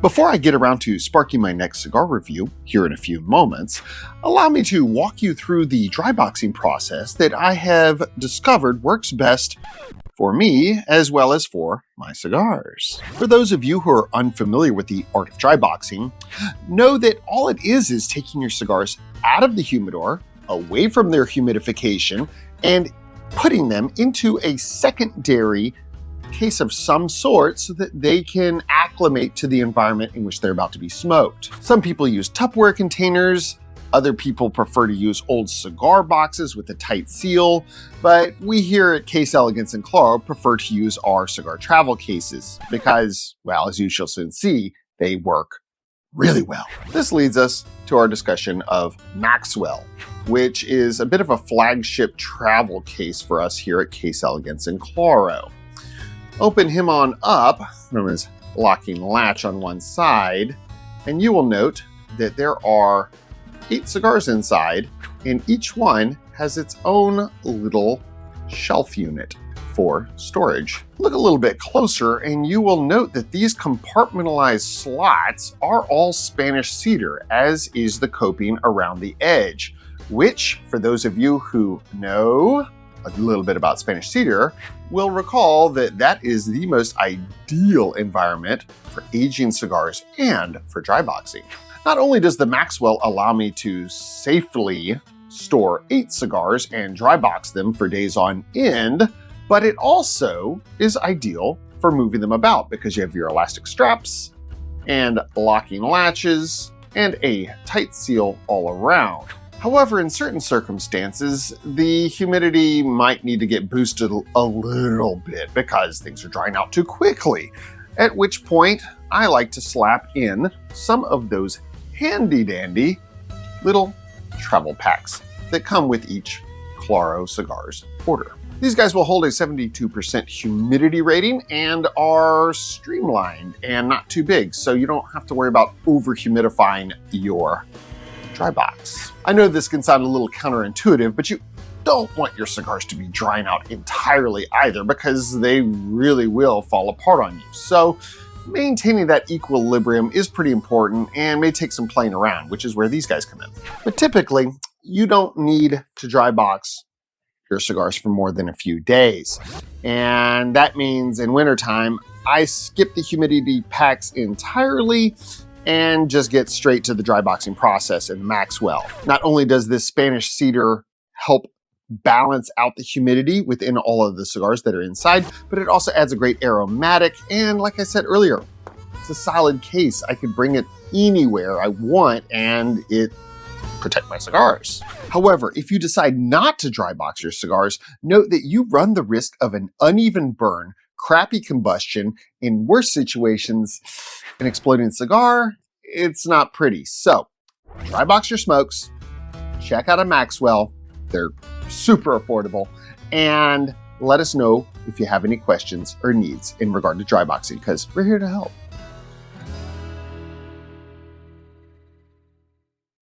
Before I get around to sparking my next cigar review here in a few moments, allow me to walk you through the dry boxing process that I have discovered works best for me as well as for my cigars. For those of you who are unfamiliar with the art of dry boxing, know that all it is taking your cigars out of the humidor, away from their humidification, and putting them into a secondary case of some sort so that they can acclimate to the environment in which they're about to be smoked. Some people use Tupperware containers, other people prefer to use old cigar boxes with a tight seal, but we here at Case Elegance and Klaro prefer to use our cigar travel cases because, well, as you shall soon see, they work really well. This leads us to our discussion of Maxwell, which is a bit of a flagship travel case for us here at Case Elegance and Klaro. Open him on up from his locking latch on one side, and you will note that there are 8 cigars inside, and each one has its own little shelf unit for storage. Look a little bit closer and you will note that these compartmentalized slots are all Spanish cedar, as is the coping around the edge, which, for those of you who know a little bit about Spanish cedar, will recall that that is the most ideal environment for aging cigars and for dry boxing. Not only does the Maxwell allow me to safely store 8 cigars and dry box them for days on end, but it also is ideal for moving them about because you have your elastic straps and locking latches and a tight seal all around. However, in certain circumstances, the humidity might need to get boosted a little bit because things are drying out too quickly, at which point I like to slap in some of those handy-dandy little travel packs that come with each Klaro Cigars order. These guys will hold a 72% humidity rating and are streamlined and not too big, so you don't have to worry about over-humidifying your dry box. I know this can sound a little counterintuitive, but you don't want your cigars to be drying out entirely either because they really will fall apart on you. So maintaining that equilibrium is pretty important and may take some playing around, which is where these guys come in. But typically, you don't need to dry box your cigars for more than a few days. And that means in wintertime, I skip the humidity packs entirely and just get straight to the dry boxing process in Maxwell. Not only does this Spanish cedar help balance out the humidity within all of the cigars that are inside, but it also adds a great aromatic, and like I said earlier, it's a solid case. I could bring it anywhere I want and it protect my cigars. However, if you decide not to dry box your cigars, note that you run the risk of an uneven burn, crappy combustion, in worse situations, an exploding cigar. It's not pretty. So dry box your smokes, check out a Maxwell. They're super affordable, and let us know if you have any questions or needs in regard to dry boxing because we're here to help.